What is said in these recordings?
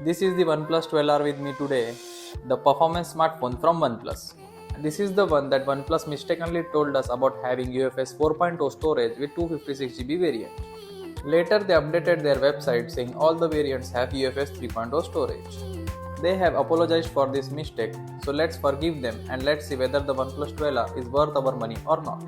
This is the OnePlus 12R with me today, the performance smartphone from OnePlus. This is the one that OnePlus mistakenly told us about having UFS 4.0 storage with 256GB variant. Later they updated their website saying all the variants have UFS 3.0 storage. They have apologized for this mistake, so let's forgive them and let's see whether the OnePlus 12R is worth our money or not.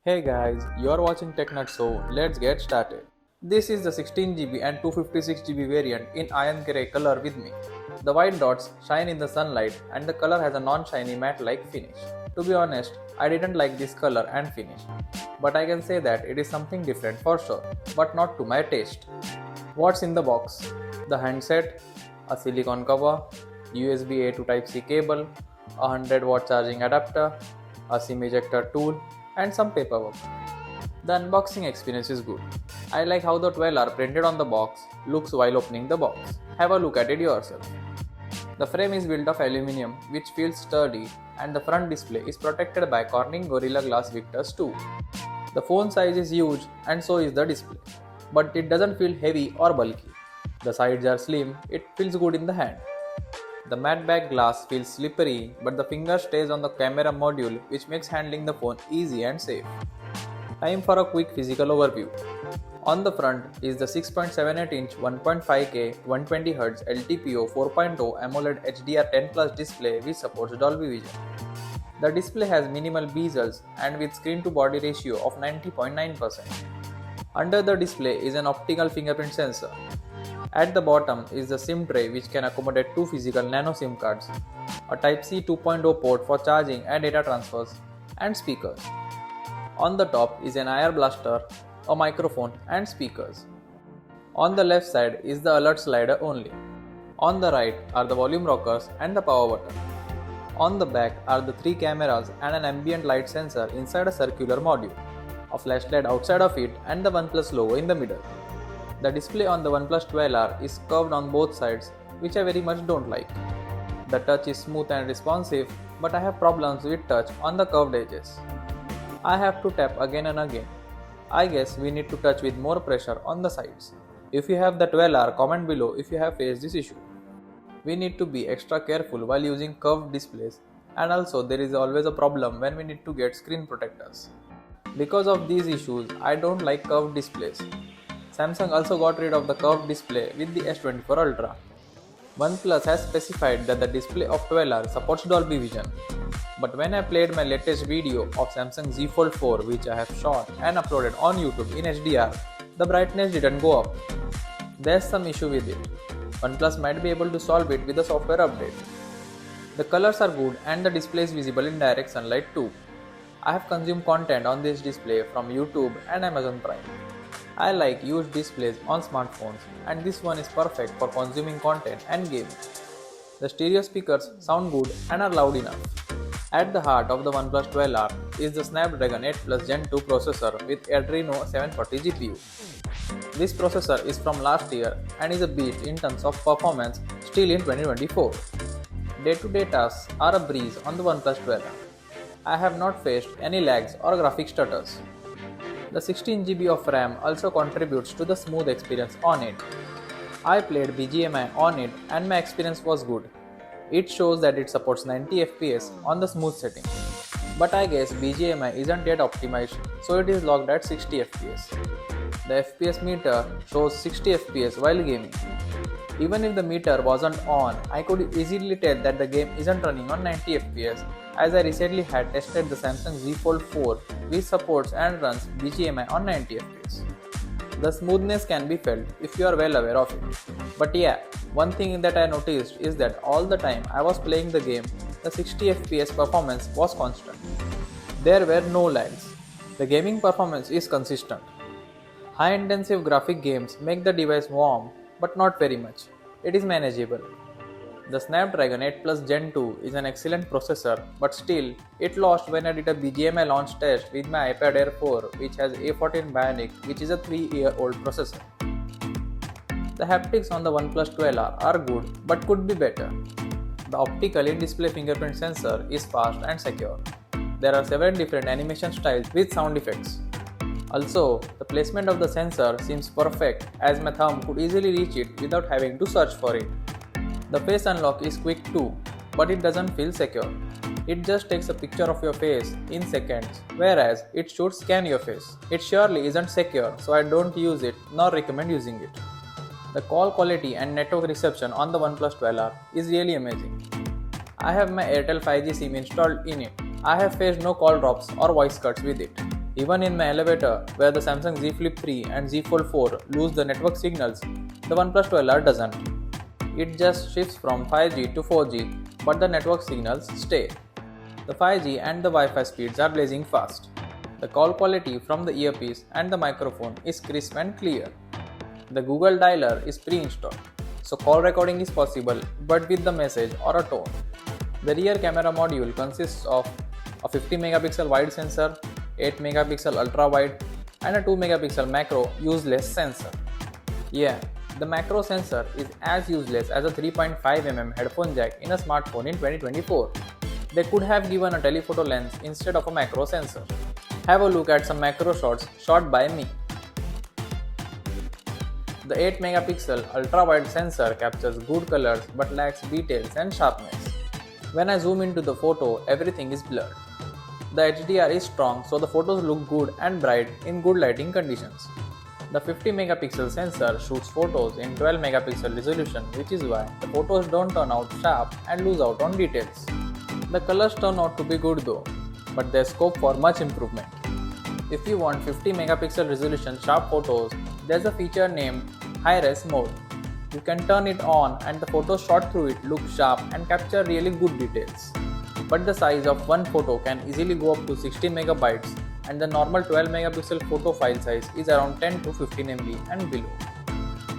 Hey guys, you are watching TechNutso, let's get started. This is the 16GB and 256GB variant in iron grey color with me. The white dots shine in the sunlight and the color has a non-shiny matte-like finish. To be honest, I didn't like this color and finish, but I can say that it is something different for sure, but not to my taste. What's in the box? The handset, a silicone cover, USB A to Type-C cable, a 100-watt charging adapter, a SIM ejector tool, and some paperwork. The unboxing experience is good. I like how the 12R printed on the box looks while opening the box. Have a look at it yourself. The frame is built of aluminium which feels sturdy and the front display is protected by Corning Gorilla Glass Victus 2. The phone size is huge and so is the display, but it doesn't feel heavy or bulky. The sides are slim, it feels good in the hand. The matte back glass feels slippery, but the finger stays on the camera module which makes handling the phone easy and safe. Time for a quick physical overview. On the front is the 6.78-inch 1.5K 120Hz LTPO 4.0 AMOLED HDR10 Plus display which supports Dolby Vision. The display has minimal bezels and with screen-to-body ratio of 90.9%. Under the display is an optical fingerprint sensor. At the bottom is the SIM tray which can accommodate two physical nano SIM cards, a Type-C 2.0 port for charging and data transfers, and speakers. On the top is an IR blaster, a microphone and speakers. On the left side is the alert slider only. On the right are the volume rockers and the power button. On the back are the three cameras and an ambient light sensor inside a circular module, a flashlight outside of it and the OnePlus logo in the middle. The display on the OnePlus 12R is curved on both sides, which I very much don't like. The touch is smooth and responsive, but I have problems with touch on the curved edges. I have to tap again and again. I guess we need to touch with more pressure on the sides. If you have the 12R, comment below if you have faced this issue. We need to be extra careful while using curved displays, and also there is always a problem when we need to get screen protectors. Because of these issues, I don't like curved displays. Samsung also got rid of the curved display with the S24 Ultra. OnePlus has specified that the display of 12R supports Dolby Vision. But when I played my latest video of Samsung Z Fold 4 which I have shot and uploaded on YouTube in HDR, the brightness didn't go up. There's some issue with it. OnePlus might be able to solve it with a software update. The colors are good and the display is visible in direct sunlight too. I have consumed content on this display from YouTube and Amazon Prime. I like huge displays on smartphones and this one is perfect for consuming content and gaming. The stereo speakers sound good and are loud enough. At the heart of the OnePlus 12R is the Snapdragon 8 Plus Gen 2 processor with Adreno 740 GPU. This processor is from last year and is a beast in terms of performance still in 2024. Day-to-day tasks are a breeze on the OnePlus 12R. I have not faced any lags or graphics stutters. The 16GB of RAM also contributes to the smooth experience on it. I played BGMI on it and my experience was good. It shows that it supports 90 FPS on the smooth setting. But I guess BGMI isn't yet optimized, so it is locked at 60 FPS. The FPS meter shows 60 FPS while gaming. Even if the meter wasn't on, I could easily tell that the game isn't running on 90 FPS, as I recently had tested the Samsung Z Fold 4 which supports and runs BGMI on 90 FPS. The smoothness can be felt if you are well aware of it. But yeah, one thing that I noticed is that all the time I was playing the game, the 60 FPS performance was constant. There were no lags. The gaming performance is consistent. High-intensive graphic games make the device warm, but not very much. It is manageable. The Snapdragon 8 Plus Gen 2 is an excellent processor, but still, it lost when I did a BGMI launch test with my iPad Air 4 which has A14 Bionic which is a 3-year-old processor. The haptics on the OnePlus 12R are good but could be better. The optical in-display fingerprint sensor is fast and secure. There are 7 different animation styles with sound effects. Also, the placement of the sensor seems perfect as my thumb could easily reach it without having to search for it. The face unlock is quick too, but it doesn't feel secure. It just takes a picture of your face in seconds, whereas it should scan your face. It surely isn't secure, so I don't use it nor recommend using it. The call quality and network reception on the OnePlus 12R is really amazing. I have my Airtel 5G SIM installed in it. I have faced no call drops or voice cuts with it. Even in my elevator, where the Samsung Z Flip 3 and Z Fold 4 lose the network signals, the OnePlus 12R doesn't. It just shifts from 5G to 4G, but the network signals stay. The 5G and the Wi-Fi speeds are blazing fast. The call quality from the earpiece and the microphone is crisp and clear. The Google dialer is pre-installed, so call recording is possible but with the message or a tone. The rear camera module consists of a 50 megapixel wide sensor, 8 megapixel ultra wide, and a 2 megapixel macro useless sensor. Yeah, the macro sensor is as useless as a 3.5mm headphone jack in a smartphone in 2024. They could have given a telephoto lens instead of a macro sensor. Have a look at some macro shots shot by me. The 8 megapixel ultra wide sensor captures good colors but lacks details and sharpness. When I zoom into the photo, everything is blurred. The HDR is strong, so the photos look good and bright in good lighting conditions. The 50 megapixel sensor shoots photos in 12 megapixel resolution, which is why the photos don't turn out sharp and lose out on details. The colors turn out to be good though, but there's scope for much improvement. If you want 50 megapixel resolution sharp photos, there's a feature named High-Res mode. You can turn it on and the photos shot through it look sharp and capture really good details. But the size of one photo can easily go up to 16 megabytes, and the normal 12 megapixel photo file size is around 10 to 15 MB and below.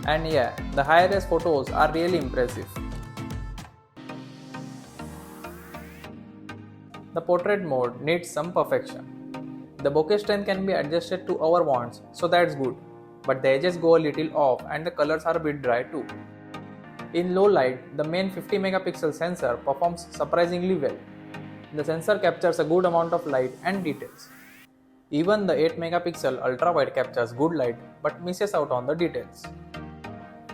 And yeah, the high-res photos are really impressive. The portrait mode needs some perfection. The bokeh strength can be adjusted to our wants, so that's good. But the edges go a little off and the colors are a bit dry too. In low light, the main 50 megapixel sensor performs surprisingly well. The sensor captures a good amount of light and details. Even the 8 megapixel ultra wide captures good light but misses out on the details.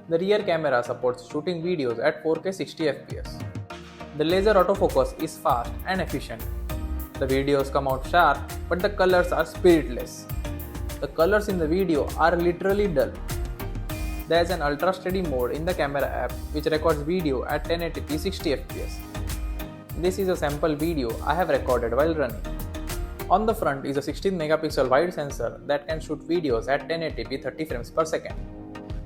The rear camera supports shooting videos at 4K 60 fps. The laser autofocus is fast and efficient. The videos come out sharp, but the colors are spiritless. The colors in the video are literally dull. There is an ultra steady mode in the camera app which records video at 1080p 60 fps. This is a sample video I have recorded while running. On the front is a 16 megapixel wide sensor that can shoot videos at 1080p 30 frames per second.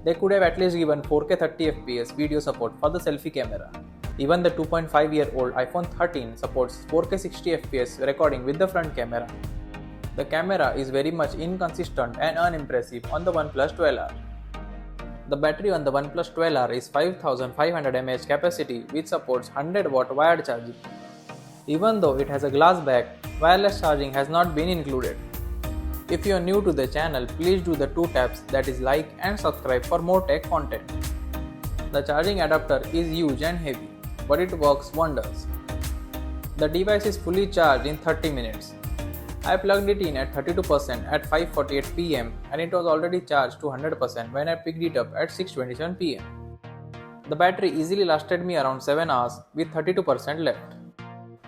They could have at least given 4K 30 fps video support for the selfie camera. Even the 2.5-year-old iPhone 13 supports 4K 60 fps recording with the front camera. The camera is very much inconsistent and unimpressive on the OnePlus 12R. The battery on the OnePlus 12R is 5500 mAh capacity which supports 100W wired charging. Even though it has a glass back, wireless charging has not been included. If you are new to the channel, please do the 2 taps, that is like and subscribe for more tech content. The charging adapter is huge and heavy, but it works wonders. The device is fully charged in 30 minutes. I plugged it in at 32% at 5:48 pm and it was already charged to 100% when I picked it up at 6:27 pm. The battery easily lasted me around 7 hours with 32% left.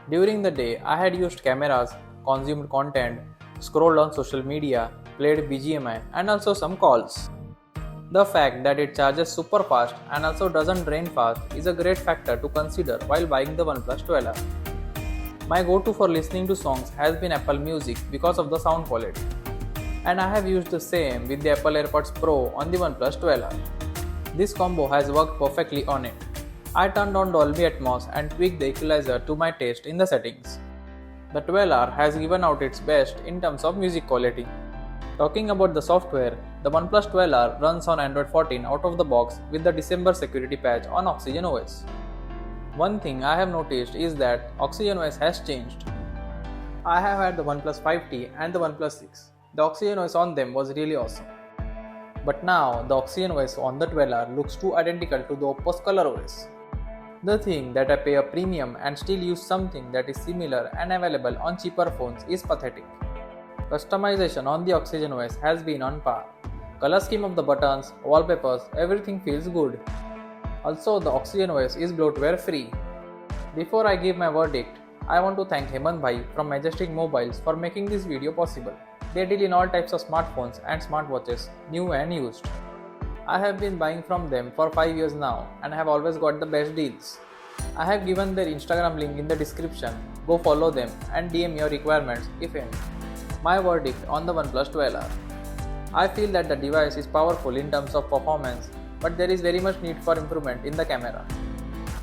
During the day, I had used cameras, consumed content, scrolled on social media, played BGMI and also some calls. The fact that it charges super fast and also doesn't drain fast is a great factor to consider while buying the OnePlus 12R. My go-to for listening to songs has been Apple Music because of the sound quality. And I have used the same with the Apple AirPods Pro on the OnePlus 12R. This combo has worked perfectly on it. I turned on Dolby Atmos and tweaked the equalizer to my taste in the settings. The 12R has given out its best in terms of music quality. Talking about the software, the OnePlus 12R runs on Android 14 out of the box with the December security patch on Oxygen OS. One thing I have noticed is that Oxygen OS has changed. I have had the OnePlus 5T and the OnePlus 6. The Oxygen OS on them was really awesome. But now the Oxygen OS on the 12R looks too identical to the Oppo's ColorOS. The thing that I pay a premium and still use something that is similar and available on cheaper phones is pathetic. Customization on the Oxygen OS has been on par. Color scheme of the buttons, wallpapers, everything feels good. Also, the Oxygen OS is bloatware free. Before I give my verdict, I want to thank Hemant Bhai from Majestic Mobiles for making this video possible. They deal in all types of smartphones and smartwatches, new and used. I have been buying from them for 5 years now and have always got the best deals. I have given their Instagram link in the description. Go follow them and DM your requirements if any. My verdict on the OnePlus 12R. I feel that the device is powerful in terms of performance, but there is very much need for improvement in the camera.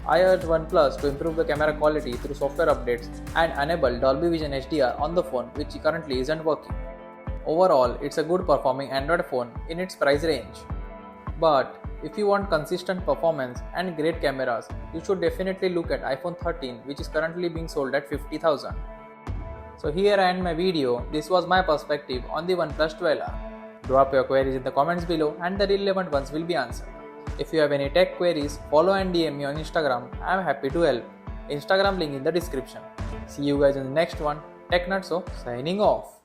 I urge OnePlus to improve the camera quality through software updates and enable Dolby Vision HDR on the phone, which currently isn't working. Overall, it's a good performing Android phone in its price range. But if you want consistent performance and great cameras, you should definitely look at iPhone 13, which is currently being sold at 50,000. So here I end my video. This was my perspective on the OnePlus 12R. Drop your queries in the comments below and the relevant ones will be answered. If you have any tech queries, follow and DM me on Instagram. I am happy to help. Instagram link in the description. See you guys in the next one. TechNutso signing off.